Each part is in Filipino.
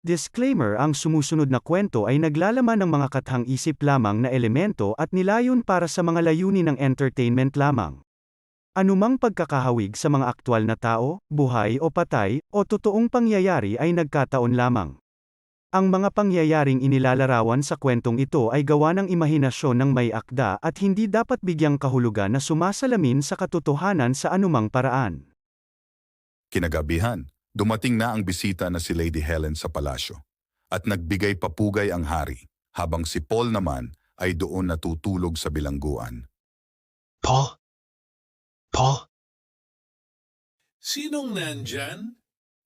Disclaimer: ang sumusunod na kwento ay naglalaman ng mga kathang-isip lamang na elemento at nilayon para sa mga layunin ng entertainment lamang. Anumang pagkakahawig sa mga aktwal na tao, buhay o patay, o totoong pangyayari ay nagkataon lamang. Ang mga pangyayaring inilalarawan sa kwentong ito ay gawa ng imahinasyon ng may akda at hindi dapat bigyang kahulugan na sumasalamin sa katotohanan sa anumang paraan. Kinagabihan, dumating na ang bisita na si Lady Helen sa palasyo, at nagbigay papugay ang hari, habang si Paul naman ay doon natutulog sa bilangguan. Paul? Paul? Sinong nandyan?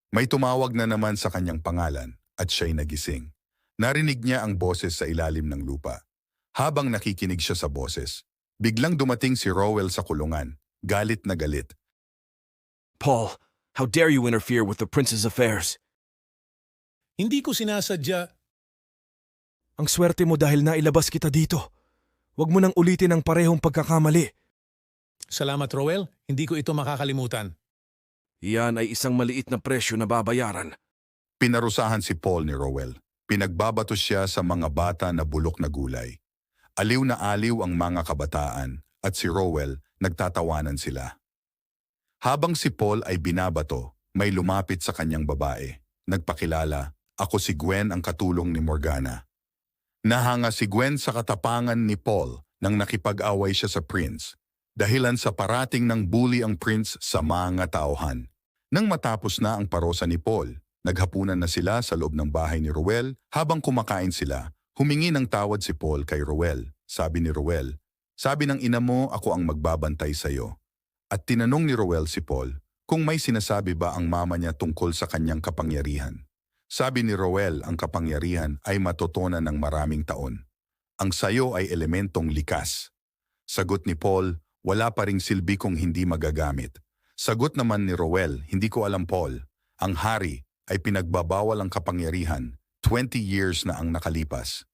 May tumawag na naman sa kanyang pangalan, at siya'y nagising. Narinig niya ang boses sa ilalim ng lupa. Habang nakikinig siya sa boses, biglang dumating si Rowell sa kulungan, galit na galit. Paul, how dare you interfere with the prince's affairs? Hindi ko sinasadya. Ang swerte mo dahil nailabas kita dito. Huwag mo nang ulitin ang parehong pagkakamali. Salamat, Rowell. Hindi ko ito makakalimutan. Iyan ay isang maliit na presyo na babayaran. Pinarusahan si Paul ni Rowell. Pinagbabato siya sa mga bata na bulok na gulay. Aliw na aliw ang mga kabataan, at si Rowell nagtatawanan sila. Habang si Paul ay binabato, may lumapit sa kanyang babae. Nagpakilala, "Ako si Gwen, ang katulong ni Morgana." Nahanga si Gwen sa katapangan ni Paul nang nakipag-away siya sa prince, dahilan sa parating ng bully ang prince sa mga tauhan. Nang matapos na ang parosa ni Paul, naghapunan na sila sa loob ng bahay ni Rowell. Habang kumakain sila, humingi ng tawad si Paul kay Rowell. Sabi ni Rowell, "Sabi ng ina mo, ako ang magbabantay sa iyo." At tinanong ni Rowell si Paul kung may sinasabi ba ang mama niya tungkol sa kanyang kapangyarihan. Sabi ni Rowell, ang kapangyarihan ay matutunan ng maraming taon. Ang sayo ay elementong likas. Sagot ni Paul, "Wala pa ring silbi kung hindi magagamit." Sagot naman ni Rowell, "Hindi ko alam, Paul. Ang hari ay pinagbabawal ang kapangyarihan. 20 years na ang nakalipas.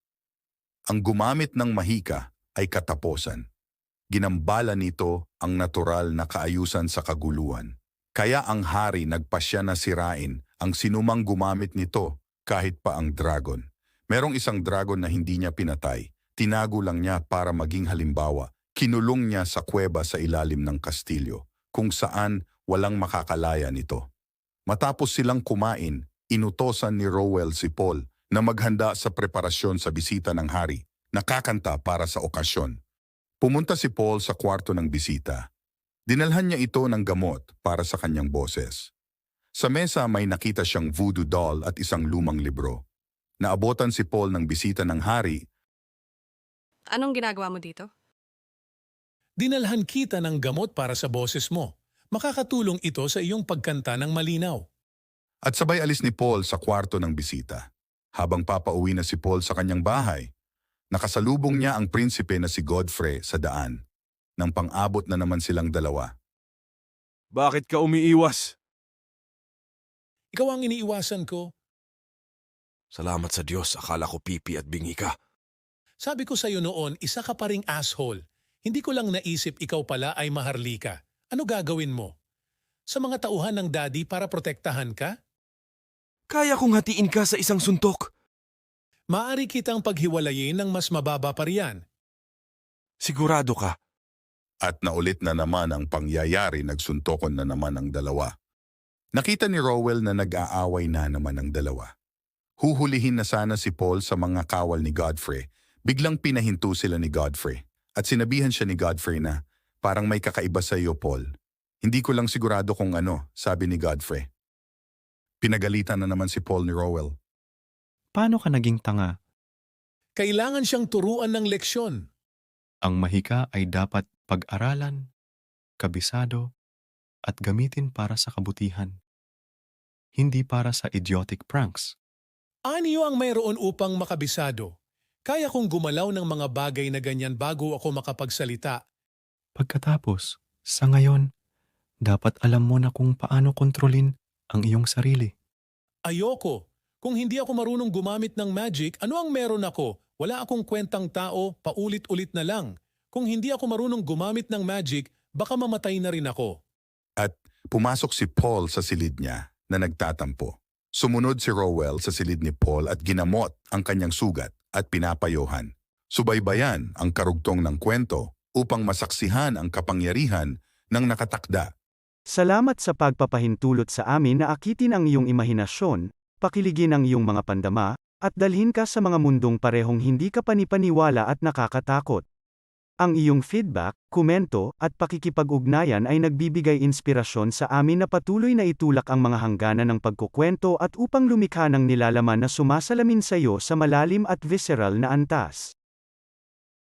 Ang gumamit ng mahika ay katapusan. Ginambala nito ang natural na kaayusan sa kaguluhan. Kaya ang hari nagpasya na sirain ang sinumang gumamit nito kahit pa ang dragon. Merong isang dragon na hindi niya pinatay. Tinago lang niya para maging halimbawa. Kinulong niya sa kuweba sa ilalim ng kastilyo, kung saan walang makakalaya nito. Matapos silang kumain, inutosan ni Rowell si Paul na maghanda sa preparasyon sa bisita ng hari, nakakanta para sa okasyon. Pumunta si Paul sa kwarto ng bisita. Dinalhan niya ito ng gamot para sa kanyang boses. Sa mesa may nakita siyang voodoo doll at isang lumang libro. Naabotan si Paul ng bisita ng hari. Anong ginagawa mo dito? Dinalhan kita ng gamot para sa boses mo. Makakatulong ito sa iyong pagkanta ng malinaw. At sabay alis ni Paul sa kwarto ng bisita. Habang papauwi na si Paul sa kanyang bahay, nakasalubong niya ang prinsipe na si Godfrey sa daan. Nang pang-abot na naman silang dalawa. Bakit ka umiiwas? Ikaw ang iniiwasan ko. Salamat sa Diyos, akala ko pipi at bingi ka. Sabi ko sa iyo noon, isa ka pa ring asshole. Hindi ko lang naisip ikaw pala ay maharlika. Ano gagawin mo? Sa mga tauhan ng daddy para protektahan ka? Kaya kong hatiin ka sa isang suntok. Maari kitang paghiwalayin ng mas mababa pa riyan. Sigurado ka. At naulit na naman ang pangyayari, nagsuntokon na naman ang dalawa. Nakita ni Rowell na nag-aaway na naman ang dalawa. Huhulihin na sana si Paul sa mga kawal ni Godfrey. Biglang pinahinto sila ni Godfrey. At sinabihan siya ni Godfrey na, "Parang may kakaiba sa iyo, Paul. Hindi ko lang sigurado kung ano," sabi ni Godfrey. Pinagalitan na naman si Paul ni Rowell. Paano ka naging tanga? Kailangan siyang turuan ng leksyon. Ang mahika ay dapat pag-aralan, kabisado, at gamitin para sa kabutihan. Hindi para sa idiotic pranks. Anyo ang mayroon upang makabisado? Kaya kong gumalaw ng mga bagay na ganyan bago ako makapagsalita. Pagkatapos, sa ngayon, dapat alam mo na kung paano kontrolin ang iyong sarili. Ayoko. Kung hindi ako marunong gumamit ng magic, ano ang meron ako? Wala akong kwentang tao, paulit-ulit na lang. Kung hindi ako marunong gumamit ng magic, baka mamatay na rin ako. At pumasok si Paul sa silid niya na nagtatampo. Sumunod si Rowell sa silid ni Paul at ginamot ang kanyang sugat at pinapayuhan. Subaybayan ang karugtong ng kwento upang masaksihan ang kapangyarihan ng nakatakda. Salamat sa pagpapahintulot sa amin na akitin ang iyong imahinasyon, pakiligin ang iyong mga pandama, at dalhin ka sa mga mundong parehong hindi ka panipaniwala at nakakatakot. Ang iyong feedback, komento, at pakikipag-ugnayan ay nagbibigay inspirasyon sa amin na patuloy na itulak ang mga hangganan ng pagkukwento at upang lumikha ng nilalaman na sumasalamin sa iyo sa malalim at visceral na antas.